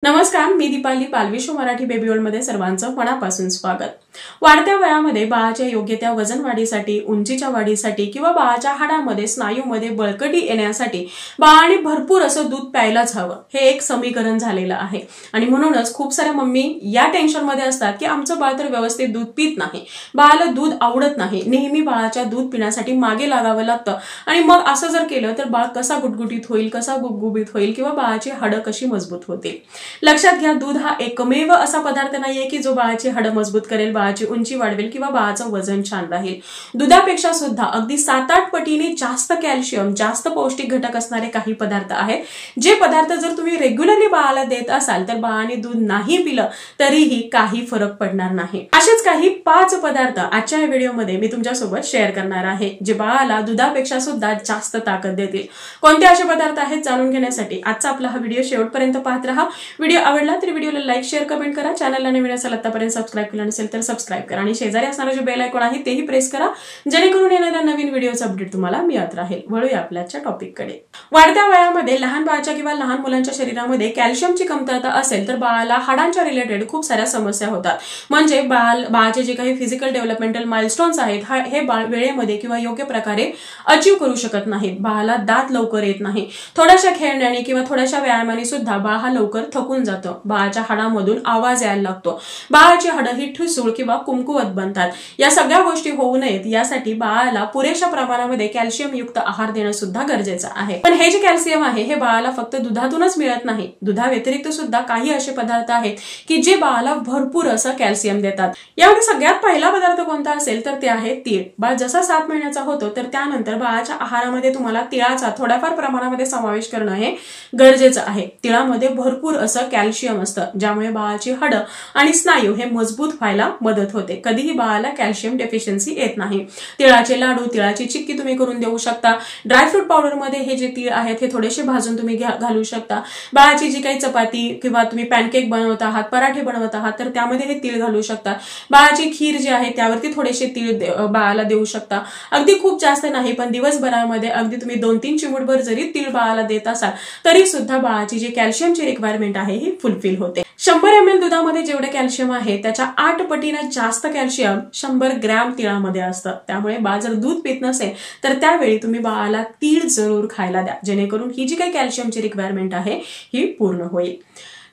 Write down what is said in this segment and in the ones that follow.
नमस्कार, मी Deepali. बालविश्व Marathi baby world मध्ये सर्वांचं मनापासून स्वागत. वाढत्या वयामध्ये बाळाच्या योग्य त्या वजन वाढीसाठी, उंचीच्या वाढीसाठी किंवा बाळाच्या हाडामध्ये, स्नायूमध्ये बळकटी येण्यासाठी बाळाने भरपूर असं दूध प्यायलाच हवं, हे एक समीकरण झालेलं आहे. आणि म्हणूनच खूप साऱ्या मम्मी या टेन्शन मध्ये असतात की आमचं बाळ तर व्यवस्थित दूध पित नाही, बाळाला दूध आवडत नाही, नेहमी बाळाच्या दूध पिण्यासाठी मागे लागावं लागतं. आणि मग असं जर केलं तर बाळ कसा गुटगुटीत होईल, कसा गुबगुबीत होईल किंवा बाळाची हाडं कशी मजबूत होतील. लक्षात घ्या, दूध हा एकमेव असा पदार्थ नाहीये की जो बाळाची हाडं मजबूत करेल, बाळाची उंची वाढवेल किंवा बाळाचं वजन छान राहील. दुधापेक्षा सुद्धा अगदी 7-8 पटीने जास्त कॅल्शियम, जास्त पौष्टिक घटक असणारे काही पदार्थ आहेत, जे पदार्थ जर तुम्ही रेग्युलरली बाळाला देत असाल तर बाळाने दूध नाही पिलं तरीही काही फरक पडणार नाही. असेच काही 5 पदार्थ आजच्या व्हिडिओमध्ये मी तुमच्यासोबत शेअर करणार आहे, जे बाळाला दुधापेक्षा सुद्धा जास्त ताकद देतील. कोणते असे पदार्थ आहेत जाणून घेण्यासाठी आजचा आपला हा व्हिडिओ शेवटपर्यंत पाहत राहा. व्हिडिओ आवडला तर व्हिडिओला लाईक, शेअर, कमेंट करा. चॅनलला नवीन असेल आतापर्यंत सबस्क्राईब केलं नसेल तर सबस्क्राईब करा आणि शेजारी असणारा जो बेल आयकॉन आहे तेही प्रेस करा, जेणेकरून येणाऱ्या नवीन व्हिडिओचा अपडेट तुम्हाला मिळत राहील. वळूया आपल्याच्या टॉपिककडे. वाढत्या वयामध्ये लहान बाळाच्या किंवा लहान मुलांच्या शरीरामध्ये कॅल्शियमची कमतरता असेल तर बाळाला हाडांच्या रिलेटेड खूप साऱ्या समस्या होतात. म्हणजे बाळाचे जे काही फिजिकल डेव्हलपमेंटल माइलस्टोन्स आहेत हे बाळ वेळेमध्ये किंवा योग्य प्रकारे अचीव करू शकत नाहीत. बाळाला दात लवकर येत नाही. थोड्याशा खेळण्याने किंवा थोड्याशा व्यायामाने सुद्धा बाळ हा लवकर थकून जातं. बाळाच्या हाडामधून आवाज यायला लागतो. बाळाची हाडं ही ठिसूळ किंवा कुमकुवत बनतात. या सगळ्या गोष्टी होऊ नयेत यासाठी बाळाला पुरेशा प्रमाणामध्ये कॅल्शियम युक्त आहार देणं सुद्धा गरजेचं आहे. पण हे जे कॅल्शियम आहे हे बाळाला फक्त दुधातूनच मिळत नाही. दुधाव्यतिरिक्त सुद्धा काही असे पदार्थ आहेत की जे बाळाला भरपूर असं कॅल्शियम देतात. यामध्ये सगळ्यात पहिला पदार्थ कोणता असेल तर ते आहे तीळ. बाळ जसा 7 महिन्याचा होतो तर त्यानंतर बाळाच्या आहारामध्ये तुम्हाला तिळाचा थोड्याफार प्रमाणामध्ये समावेश करणं हे गरजेचं आहे. तिळामध्ये भरपूर असं कॅल्शियम असतं, ज्यामुळे बाळाची हाडं आणि स्नायू हे मजबूत व्हायला मदत होते. कधीही बाळाला कॅल्शियम डेफिशियन्सी येत नाही. तिळाचे लाडू, तिळाची चिक्की तुम्ही करून देऊ शकता. ड्रायफ्रूट पावडर मध्ये हे जे तीळ आहेत हे थोडेसे भाजून तुम्ही घालू शकता. बाळाची जी काही चपाती किंवा तुम्ही पॅनकेक बनवत आहात, पराठे बनवत आहात तर त्यामध्ये हे तीळ घालू शकता. बाळाची खीर जी आहे त्यावरती थोडेसे तीळ बाळाला देऊ शकता. अगदी खूप जास्त नाही, पण दिवसभरामध्ये अगदी तुम्ही 2-3 चिमूटभर जरी तीळ बाळाला देत असाल तरी सुद्धा बाळाची जी कॅल्शियमची रिक्वायरमेंट आहे ही फुलफिल होते. 100 ml दुधामध्ये जेवढे कॅल्शियम आहे त्याच्या 8 पटीने जास्त कॅल्शियम 100 ग्रॅम तिळामध्ये असतं. त्यामुळे बाळ जर दूध पित नसेल तर त्यावेळी तुम्ही बाळाला तीळ जरूर खायला द्या, जेणेकरून ही जी काही कॅल्शियमची रिक्वायरमेंट आहे ही पूर्ण होईल.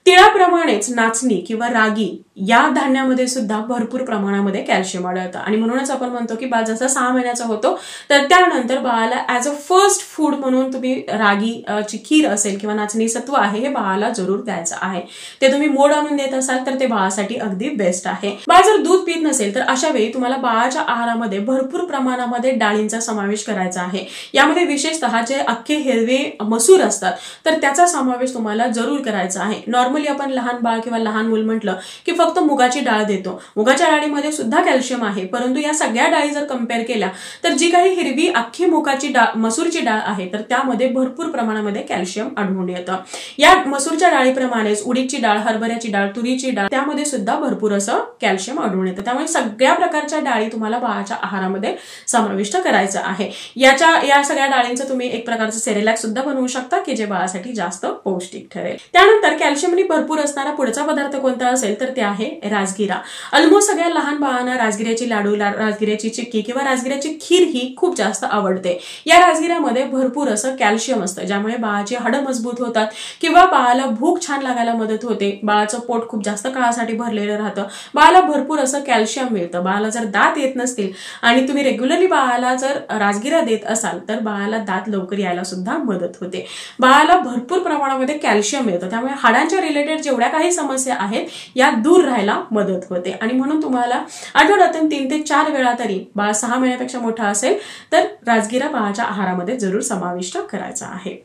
तिळाप्रमाणेच नाचणी किंवा रागी या धान्यामध्ये सुद्धा भरपूर प्रमाणामध्ये कॅल्शियम आढळतं. आणि म्हणूनच आपण म्हणतो की बाळ जसा 6 महिन्याचा होतो तर त्यानंतर बाळाला ऍज अ फर्स्ट फूड म्हणून तुम्ही रागीची खीर असेल किंवा नाचणी सत्व आहे हे बाळाला जरूर द्यायचं आहे. ते तुम्ही मोड आणून देत असाल तर ते बाळासाठी अगदी बेस्ट आहे. बाळ जर दूध पित नसेल तर अशा वेळी तुम्हाला बाळाच्या आहारामध्ये भरपूर प्रमाणामध्ये डाळींचा समावेश करायचा आहे. यामध्ये विशेषतः जे अख्खे हिरवे मसूर असतात तर त्याचा समावेश तुम्हाला जरूर करायचा आहे. नॉर्मली आपण लहान बाळ किंवा लहान मूल म्हटलं की फक्त मुगाची डाळ देतो. मुगाच्या डाळीमध्ये सुद्धा कॅल्शियम आहे, परंतु या सगळ्या डाळी जर कम्पेअर केल्या तर जी काही हिरवी अख्खी मुगाची डाळ, मसूरची डाळ आहे तर त्यामध्ये भरपूर प्रमाणामध्ये कॅल्शियम आढळून येतं. या मसूरच्या डाळीप्रमाणेच उडीदची डाळ, हरभऱ्याची डाळ, तुरीची डाळ त्यामध्ये सुद्धा भरपूर असं कॅल्शियम आढळून येतं. त्यामुळे सगळ्या प्रकारच्या डाळी तुम्हाला बाळाच्या आहारामध्ये समाविष्ट करायचं आहे. या सगळ्या डाळींचं तुम्ही एक प्रकारचं सेरेलॅक सुद्धा बनवू शकता की जे बाळासाठी जास्त पौष्टिक ठरेल. त्यानंतर कॅल्शियम भरपूर असणारा पुढचा पदार्थ कोणता असेल तर ते आहे राजगिरा. ऑलमोस्ट सगळ्या लहान बाळांना राजगिऱ्याची लाडू, राजगिऱ्याची चिक्की किंवा राजगिऱ्याची खीर ही खूप जास्त आवडते. या राजगिऱ्यामध्ये भरपूर असं कॅल्शियम असतं, ज्यामुळे बाळाची हाडं मजबूत होतात किंवा बाळाला भूक छान लागायला मदत होते. बाळाचं पोट खूप जास्त काळासाठी भरलेलं राहतं. बाळाला भरपूर असं कॅल्शियम मिळतं. बाळाला जर दात येत नसतील आणि तुम्ही रेग्युलरली बाळाला जर राजगिरा देत असाल तर बाळाला दात लवकर यायला सुद्धा मदत होते. बाळाला भरपूर प्रमाणामध्ये कॅल्शियम मिळतं, त्यामुळे हाडांच्या रिलेटेड जेवढ्या काही समस्या आहेत या दूर राहायला मदत होते. आणि म्हणून तुम्हाला आठवड्यातून 3 ते 4 वेळा तरी बाळ 6 महिन्यापेक्षा मोठा असेल तर राजगिरा बाळाच्या आहारामध्ये जरूर समाविष्ट करायचा आहे.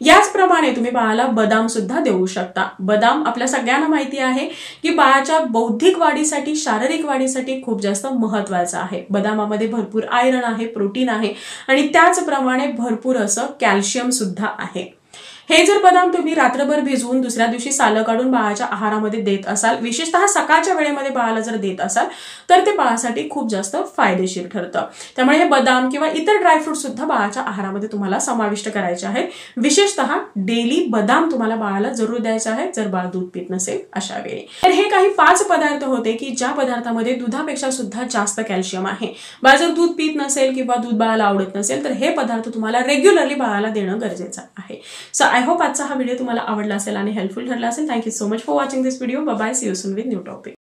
याचप्रमाणे तुम्ही बाळाला बदाम सुद्धा देऊ शकता. बदाम आपल्या सगळ्यांना माहिती आहे की बाळाच्या बौद्धिक वाढीसाठी, शारीरिक वाढीसाठी खूप जास्त महत्वाचं आहे. बदामामध्ये भरपूर आयरन आहे, प्रोटीन आहे आणि त्याचप्रमाणे भरपूर असं कॅल्शियम सुद्धा आहे. हे जर बदाम तुम्ही रात्रभर भिजवून दुसऱ्या दिवशी सालं काढून बाळाच्या आहारामध्ये देत असाल, विशेषतः सकाळच्या वेळेमध्ये बाळाला जर देत असाल तर ते बाळासाठी खूप जास्त फायदेशीर ठरतं. त्यामुळे हे बदाम किंवा इतर ड्रायफ्रूट सुद्धा बाळाच्या आहारामध्ये तुम्हाला समाविष्ट करायचे आहेत. विशेषतः डेली बदाम तुम्हाला बाळाला जरूर द्यायचे आहेत जर बाळ दूध पित नसेल अशा वेळी. तर हे काही 5 पदार्थ होते की ज्या पदार्थामध्ये दुधापेक्षा सुद्धा जास्त कॅल्शियम आहे. बाळ जर दूध पित नसेल किंवा दूध बाळाला आवडत नसेल तर हे पदार्थ तुम्हाला रेग्युलरली बाळाला देणं गरजेचं आहे. सो आय होप आजचा हा व्हिडिओ तुम्हाला आवडला असेल आणि हेल्पफुल ठरला असेल. Thank you so much for watching this video. Bye bye. See you soon with new topic.